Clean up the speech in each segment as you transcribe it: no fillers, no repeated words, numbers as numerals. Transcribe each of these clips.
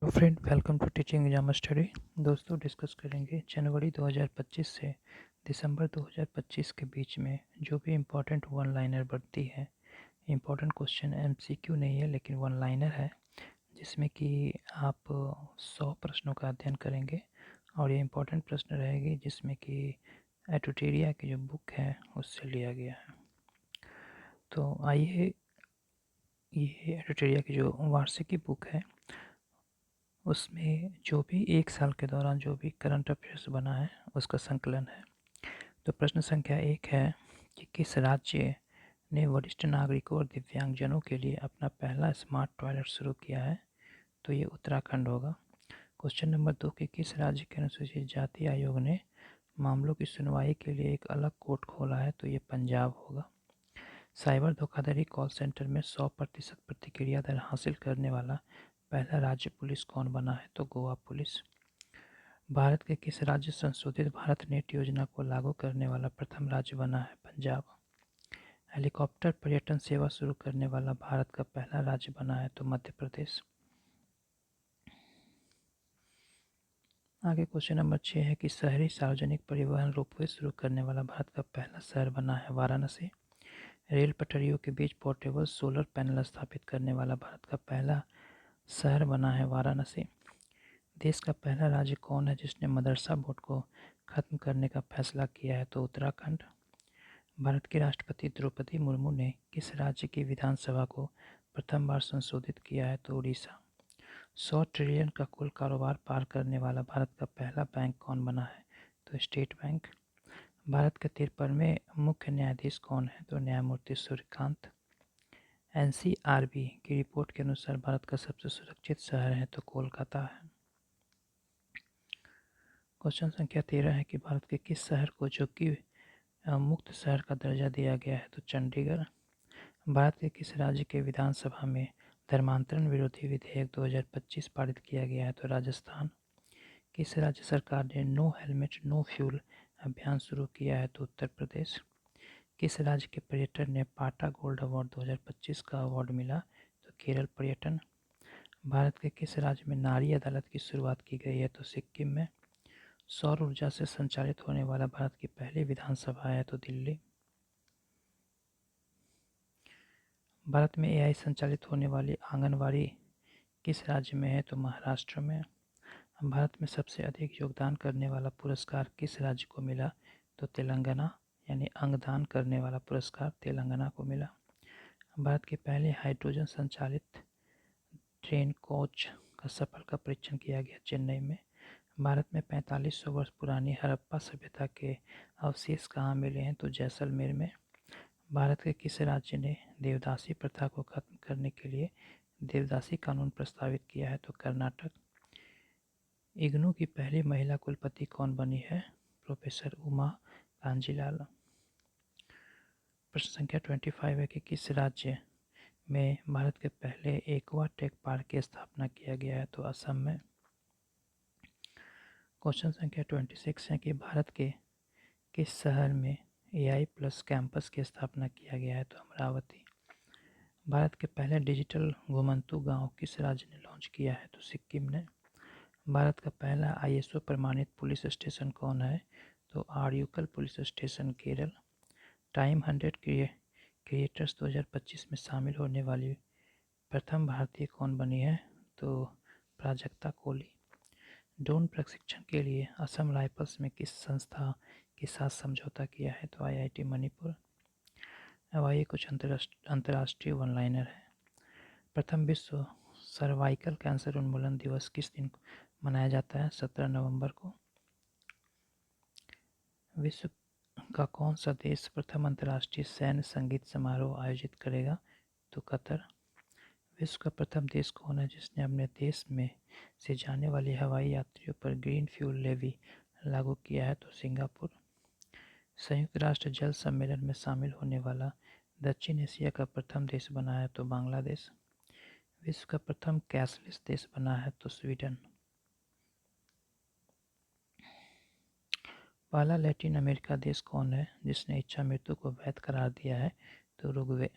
तो friend welcome to teaching exam study. दोस्तों discuss करेंगे जनवरी 2025 से दिसंबर 2025 के बीच में जो भी इम्पोर्टेंट वन लाइनर बनती है। इम्पोर्टेंट क्वेश्चन एमसीक्यू नहीं है लेकिन वन लाइनर है, जिसमें कि आप 100 प्रश्नों का अध्ययन करेंगे और ये इम्पोर्टेंट प्रश्न रहेगी जिसमें कि एटुटेरिया की जो बुक है उससे लिया गया है। तो आइए, ये एटुटेरिया की जो वार्षिकी बुक है उसमें जो भी एक साल के दौरान जो भी करंट अफेयर्स बना है उसका संकलन है। तो प्रश्न संख्या 1 है कि किस राज्य ने वरिष्ठ नागरिकों और दिव्यांगजनों के लिए अपना पहला स्मार्ट टॉयलेट शुरू किया है? तो ये उत्तराखंड होगा। क्वेश्चन नंबर 2 कि किस राज्य के अनुसूचित जाति आयोग ने मामलों की सुनवाई के लिए एक अलग कोर्ट खोला है? तो ये पंजाब होगा। साइबर धोखाधड़ी कॉल सेंटर में 100% प्रतिक्रिया दर हासिल करने वाला पहला राज्य पुलिस कौन बना है? तो गोवा पुलिस। भारत के किस राज्य संशोधित भारत नेट योजना को लागू करने वाला प्रथम राज्य बना है? पंजाब। हेलीकॉप्टर पर्यटन सेवा शुरू करने वाला भारत का पहला राज्य बना है? तो मध्य प्रदेश। आगे क्वेश्चन नंबर 6 है कि शहरी सार्वजनिक परिवहन रोपवे शुरू करने वाला भारत का पहला शहर बना है? वाराणसी। रेल पटरियों के बीच पोर्टेबल सोलर पैनल स्थापित करने वाला भारत का पहला शहर बना है? वाराणसी। देश का पहला राज्य कौन है जिसने मदरसा बोर्ड को खत्म करने का फैसला किया है? तो उत्तराखंड। भारत की राष्ट्रपति द्रौपदी मुर्मू ने किस राज्य की विधानसभा को प्रथम बार संशोधित किया है? तो उड़ीसा। 100 ट्रिलियन का कुल कारोबार पार करने वाला भारत का पहला बैंक कौन बना है? तो स्टेट बैंक। भारत के 53वें मुख्य न्यायाधीश कौन है? तो न्यायमूर्ति सूर्यकांत। एनसीआरबी की रिपोर्ट के अनुसार भारत का सबसे सुरक्षित शहर है? तो कोलकाता है। क्वेश्चन संख्या 13 है कि भारत के किस शहर को झुग्गी मुक्त शहर का दर्जा दिया गया है? तो चंडीगढ़। भारत के किस राज्य के विधानसभा में धर्मांतरण विरोधी विधेयक 2025 पारित किया गया है? तो राजस्थान। किस राज्य सरकार ने नो हेलमेट नो फ्यूल अभियान शुरू किया है? तो उत्तर प्रदेश। किस राज्य के पर्यटन ने पाटा गोल्ड अवार्ड 2025 का अवार्ड मिला? तो केरल पर्यटन। भारत के किस राज्य में नारी अदालत की शुरुआत की गई है? तो सिक्किम में। सौर ऊर्जा से संचालित होने वाला भारत की पहली विधानसभा है? तो दिल्ली। भारत में एआई संचालित होने वाली आंगनवाड़ी किस राज्य में है? तो महाराष्ट्र में। भारत में सबसे अधिक योगदान करने वाला पुरस्कार किस राज्य को मिला? तो तेलंगाना, यानी अंगदान करने वाला पुरस्कार तेलंगाना को मिला। भारत के पहले हाइड्रोजन संचालित ट्रेन कोच का सफल का परीक्षण किया गया चेन्नई में। भारत में 4500 वर्ष पुरानी हड़प्पा सभ्यता के अवशेष कहाँ मिले हैं? तो जैसलमेर में। भारत के किस राज्य ने देवदासी प्रथा को खत्म करने के लिए देवदासी कानून प्रस्तावित किया है? तो कर्नाटक। इग्नू की पहली महिला कुलपति कौन बनी है? प्रोफेसर उमा कांजीलाल। प्रश्न संख्या 25 है कि किस राज्य में भारत के पहले एक्वा टेक पार्क की स्थापना किया गया है? तो असम में। क्वेश्चन संख्या 26 है कि भारत के किस शहर में एआई प्लस कैंपस की स्थापना किया गया है? तो अमरावती। भारत के पहले डिजिटल घुमंतू गांव किस राज्य ने लॉन्च किया है? तो सिक्किम ने। भारत का पहला आईएसओ प्रमाणित पुलिस स्टेशन कौन है? तो आर्यूकल police station Kerala. Time 100 creators 2025 में शामिल होने वाली प्रथम भारतीय कौन बनी है? तो प्राजक्ता कोली। ड्रोन प्रशिक्षण के लिए असम राइफल्स में किस संस्था के साथ समझौता किया है? तो आईआईटी मणिपुर। अब आइए कुछ अंतर्राष्ट्रीय वन लाइनर है। प्रथम विश्व सर्वाइकल कैंसर उन्मूलन दिवस किस दिन मनाया जाता है? 17 नवंबर को। विश्व का कौन सा देश प्रथम अंतर्राष्ट्रीय सैन्य संगीत समारोह आयोजित करेगा? तो कतर। विश्व का प्रथम देश कौन है जिसने अपने देश में से जाने वाले हवाई यात्रियों पर ग्रीन फ्यूल लेवी लागू किया है? तो सिंगापुर। संयुक्त राष्ट्र जल सम्मेलन में शामिल होने वाला दक्षिण एशिया का प्रथम देश बना है? तो बांग्लादेश। विश्व का प्रथम कैशलेस देश बना है? तो स्वीडन। पहला लैटिन अमेरिका देश कौन है जिसने इच्छा मृत्यु को वैध करार दिया है? तो उरुग्वे।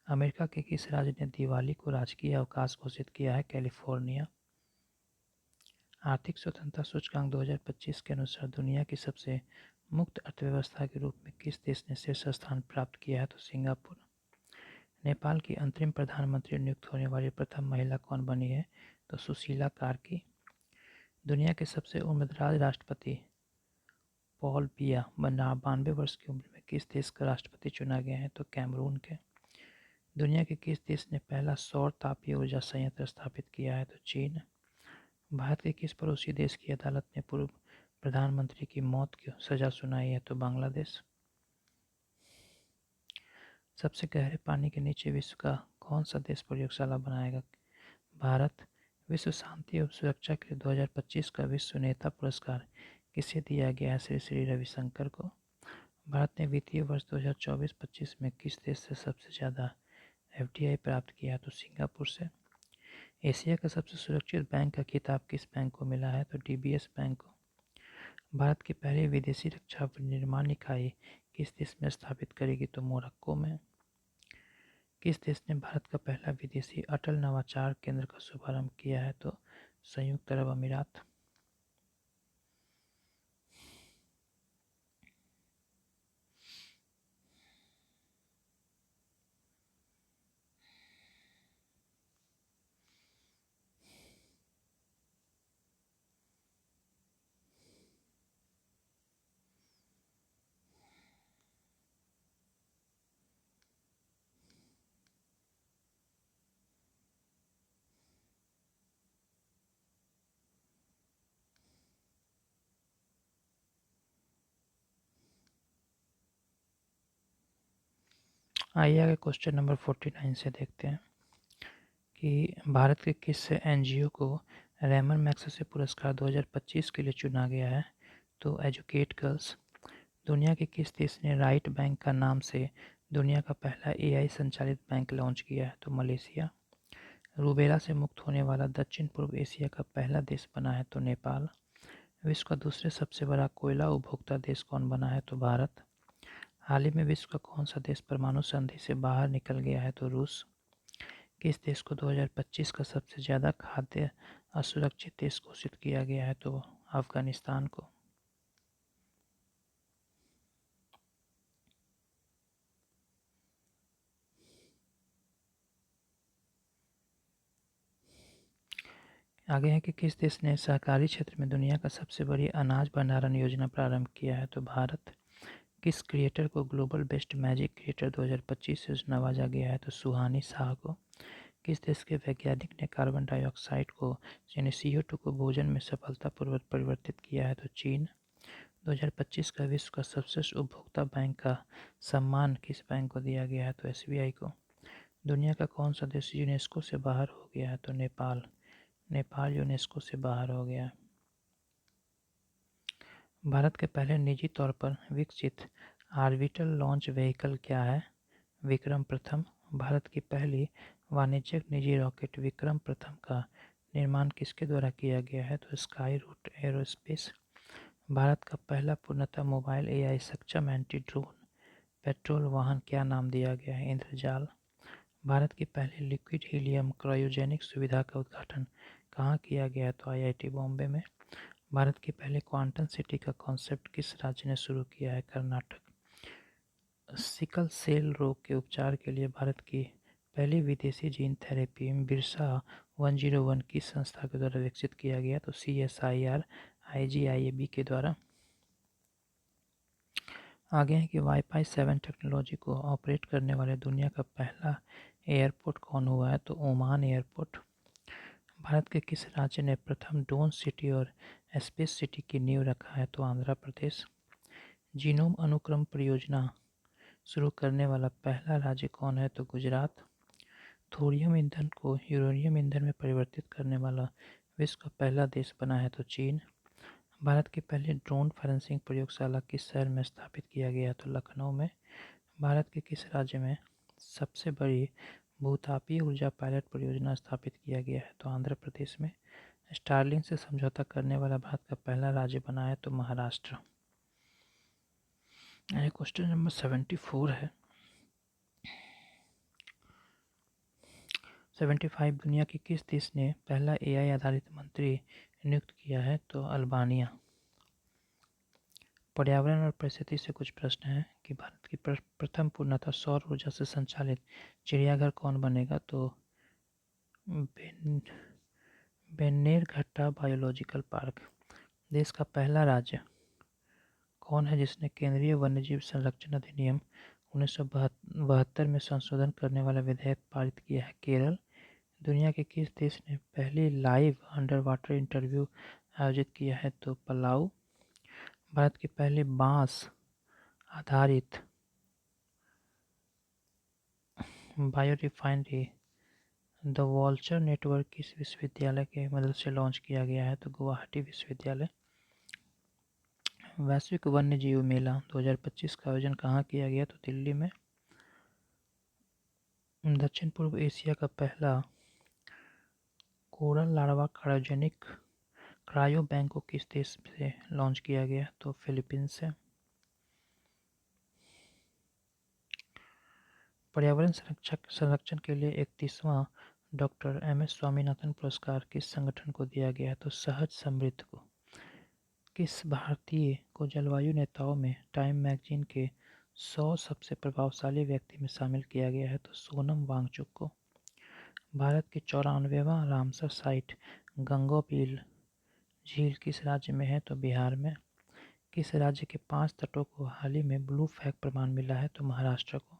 अमेरिका के किस राज्य ने दिवाली को राजकीय अवकाश घोषित किया है? कैलिफोर्निया। आर्थिक स्वतंत्रता सूचकांक 2025 के अनुसार दुनिया की सबसे मुक्त अर्थव्यवस्था के रूप में किस देश ने शीर्ष स्थान प्राप्त किया है? तो सिंगापुर। नेपाल की अंतरिम प्रधानमंत्री नियुक्त होने वाली प्रथम महिला कौन बनी है? तो सुशीला कार्की। दुनिया के सबसे उम्रदराज राष्ट्रपति पॉल बिया 92 वर्ष की उम्र में किस देश का राष्ट्रपति चुना गया है? तो कैमरून के। दुनिया के किस देश ने पहला सौर तापीय ऊर्जा संयंत्र स्थापित किया है? तो चीन। भारत के किस पड़ोसी देश की अदालत ने पूर्व प्रधानमंत्री की मौत की सजा सुनाई है? तो बांग्लादेश। सबसे गहरे पानी के नीचे विश्व का कौन सा देश प्रयोगशाला बनाएगा? भारत। विश्व शांति एवं सुरक्षा के लिए 2025 का विश्व नेता पुरस्कार किसे दिया गया है? श्री श्री रविशंकर को। भारत ने वित्तीय वर्ष 2024-25 में किस देश से सबसे ज़्यादा एफडीआई प्राप्त किया? तो सिंगापुर से। एशिया का सबसे सुरक्षित बैंक का खिताब किस बैंक को मिला है? तो डीबीएस बैंक को। भारत की पहली विदेशी रक्षा विनिर्माण इकाई किस देश में स्थापित करेगी? तो मोरक्को में। किस देश ने भारत का पहला विदेशी अटल नवाचार केंद्र का शुभारंभ किया है? तो संयुक्त अरब अमीरात। आइए आगे क्वेश्चन नंबर 49 से देखते हैं कि भारत के किस एनजीओ को रैमन मैग्सेसे पुरस्कार 2025 के लिए चुना गया है? तो एजुकेट गर्ल्स। दुनिया के किस देश ने राइट बैंक का नाम से दुनिया का पहला एआई संचालित बैंक लॉन्च किया है? तो मलेशिया। रूबेला से मुक्त होने वाला दक्षिण पूर्व एशिया का पहला देश बना है? तो नेपाल। विश्व का दूसरे सबसे बड़ा कोयला उपभोक्ता देश कौन बना है? तो भारत। हाल ही में विश्व का कौन सा देश परमाणु संधि से बाहर निकल गया है? तो रूस। किस देश को 2025 का सबसे ज़्यादा खाद्य असुरक्षित देश घोषित किया गया है? तो अफगानिस्तान को। आगे है कि किस देश ने सहकारी क्षेत्र में दुनिया का सबसे बड़ी अनाज भंडारण योजना प्रारंभ किया है? तो भारत। किस क्रिएटर को ग्लोबल बेस्ट मैजिक क्रिएटर 2025 से नवाजा गया है? तो सुहानी शाह को। किस देश के वैज्ञानिक ने कार्बन डाइऑक्साइड को यानी CO2 को भोजन में सफलतापूर्वक परिवर्तित किया है? तो चीन। 2025 का विश्व का सर्वश्रेष्ठ उपभोक्ता बैंक का सम्मान किस बैंक को दिया गया है? तो SBI को। दुनिया का कौन सा देश यूनेस्को से बाहर हो गया है? तो नेपाल। नेपाल यूनेस्को से बाहर हो गया है। भारत के पहले निजी तौर पर विकसित ऑर्बिटल लॉन्च व्हीकल क्या है? विक्रम प्रथम। भारत की पहली वाणिज्यिक निजी रॉकेट विक्रम प्रथम का निर्माण किसके द्वारा किया गया है? तो स्काई रूट एरोस्पेस। भारत का पहला पूर्णतः मोबाइल एआई सक्षम एंटी ड्रोन पेट्रोल वाहन क्या नाम दिया गया है? इंद्रजाल। भारत की पहली लिक्विड हीलियम क्रायोजेनिक सुविधा का उद्घाटन कहाँ किया गया? तो IIT बॉम्बे में। भारत की पहली क्वांटम सिटी का कॉन्सेप्ट किस राज्य ने शुरू किया है? कर्नाटक। सिकल सेल रोग के उपचार के लिए भारत की पहली विदेशी जीन थेरेपी बिरसा 101 किस संस्था के द्वारा विकसित किया गया? तो CSIR IGIAB के द्वारा। आगे है कि वाईफाई 7 टेक्नोलॉजी को ऑपरेट करने वाले दुनिया का पहला एयरपोर्ट कौन हुआ है? तो ओमान एयरपोर्ट। भारत के किस राज्य ने प्रथम ड्रोन सिटी और स्पेस सिटी की नींव रखा है? तो आंध्र प्रदेश। जीनोम अनुक्रम परियोजना शुरू करने वाला पहला राज्य कौन है? तो गुजरात। थोरियम ईंधन को यूरेनियम ईंधन में परिवर्तित करने वाला विश्व का पहला देश बना है? तो चीन। भारत की पहली ड्रोन फॉरेंसिक प्रयोगशाला किस शहर में स्थापित किया गया? तो लखनऊ में। भारत के किस राज्य में सबसे बड़ी भूतापीय ऊर्जा पायलट परियोजना स्थापित किया गया है? तो आंध्र प्रदेश में। स्टारलिंक से समझौता करने वाला भारत का पहला राज्य बना है? तो महाराष्ट्र। क्वेश्चन नंबर 74 है। 75 दुनिया के किस देश ने पहला एआई आधारित मंत्री नियुक्त किया है? तो अल्बानिया। पर्यावरण और परिस्थिति से कुछ प्रश्न हैं कि भारत की प्रथम पूर्णतः सौर ऊर्जा से संचालित चिड़ियाघर कौन बनेगा? तो बेन्नेरघट्टा बायोलॉजिकल पार्क। देश का पहला राज्य कौन है जिसने केंद्रीय वन्यजीव संरक्षण अधिनियम 1972 में संशोधन करने वाला विधेयक पारित किया है? केरल। दुनिया के किस देश ने पहली लाइव अंडर वाटर इंटरव्यू आयोजित किया है? तो पलाऊ। भारत की पहली बांस आधारित बायोरिफाइनरी द वॉल्चर नेटवर्क किस विश्वविद्यालय के मदद से लॉन्च किया गया है? तो गुवाहाटी विश्वविद्यालय। वैश्विक वन्य जीव मेला 2025 का आयोजन कहाँ किया गया? तो दिल्ली में। दक्षिण पूर्व एशिया का पहला कोरल लार्वा क्रायो बैंक को किस देश से लॉन्च किया गया? तो फिलीपींस से। पर्यावरण संरक्षण के लिए 31वां डॉक्टर एम.एस. स्वामीनाथन पुरस्कार किस संगठन को दिया गया है? तो सहज समृद्ध को। किस भारतीय को जलवायु नेताओं में टाइम मैगजीन के 100 सबसे प्रभावशाली व्यक्ति में शामिल किया गया है? तो सोनम वांगचुक को। भारत की 94वां रामसर साइट गंगोत्री झील किस राज्य में है? तो बिहार में। किस राज्य के 5 तटों को हाल ही में ब्लू फ्लैग प्रमाण मिला है? तो महाराष्ट्र को।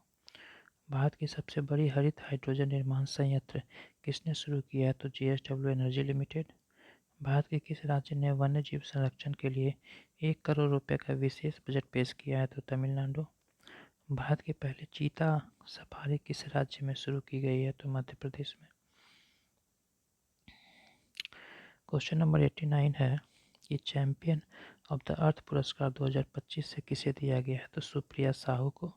भारत की सबसे बड़ी हरित हाइड्रोजन निर्माण संयंत्र किसने शुरू किया है? तो JSW एनर्जी लिमिटेड। भारत के किस राज्य ने वन्य जीव संरक्षण के लिए 1 करोड़ रुपए का विशेष बजट पेश किया है? तो तमिलनाडु। भारत की पहली चीता सफारी किस राज्य में शुरू की गई है? तो मध्य प्रदेश में। क्वेश्चन नंबर 89 है कि चैंपियन ऑफ द अर्थ पुरस्कार 2025 से किसे दिया गया है? तो सुप्रिया साहू को।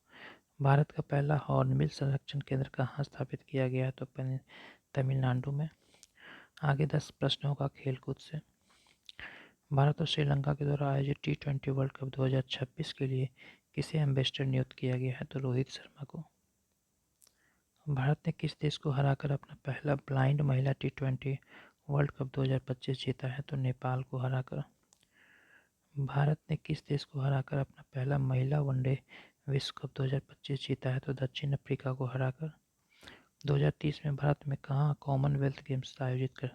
भारत का पहला हॉर्नबिल संरक्षण केंद्र कहाँ स्थापित किया गया है? तो तमिलनाडु में। आगे 10 प्रश्नों का खेलकूद से। भारत और श्रीलंका के द्वारा आयोजित T20 वर्ल्ड कप 2026 के लिए किसे एम्बेसडर नियुक्त किया गया है? तो रोहित शर्मा को। भारत ने किस देश को हराकर अपना पहला ब्लाइंड महिला T20 वर्ल्ड कप 2025 जीता है? तो नेपाल को हराकर। भारत ने किस देश को हराकर अपना पहला महिला वनडे विश्व कप 2025 जीता है? तो दक्षिण अफ्रीका को हराकर। 2030 में भारत में कहाँ कॉमनवेल्थ गेम्स आयोजित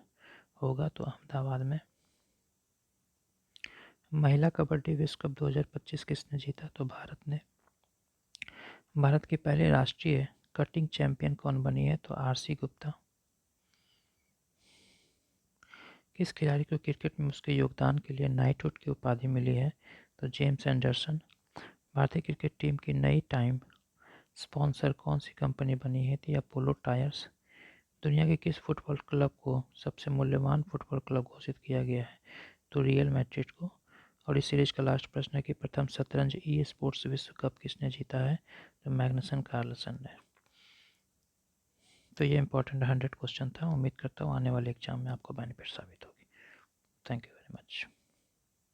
होगा? तो अहमदाबाद में। महिला कबड्डी विश्व कप 2025 किसने जीता? तो भारत ने। भारत की पहली राष्ट्रीय कटिंग चैंपियन कौन बनी है? तो RC गुप्ता। किस खिलाड़ी को क्रिकेट में उसके योगदान के लिए नाइटहुड की उपाधि मिली है? तो जेम्स एंडरसन। भारतीय क्रिकेट टीम की नई टाइम स्पॉन्सर कौन सी कंपनी बनी है? थी अपोलो टायर्स। दुनिया के किस फुटबॉल क्लब को सबसे मूल्यवान फुटबॉल क्लब घोषित किया गया है? तो रियल मैड्रिड को। और इस सीरीज का लास्ट प्रश्न है कि प्रथम शतरंज ई स्पोर्ट्स विश्व कप किसने जीता है? तो मैग्नसन कार्लसन ने। तो ये इंपॉर्टेंट 100 क्वेश्चन था। उम्मीद करता हूँ आने वाले एग्जाम में आपको बेनिफिट साबित होगी। Thank you very much.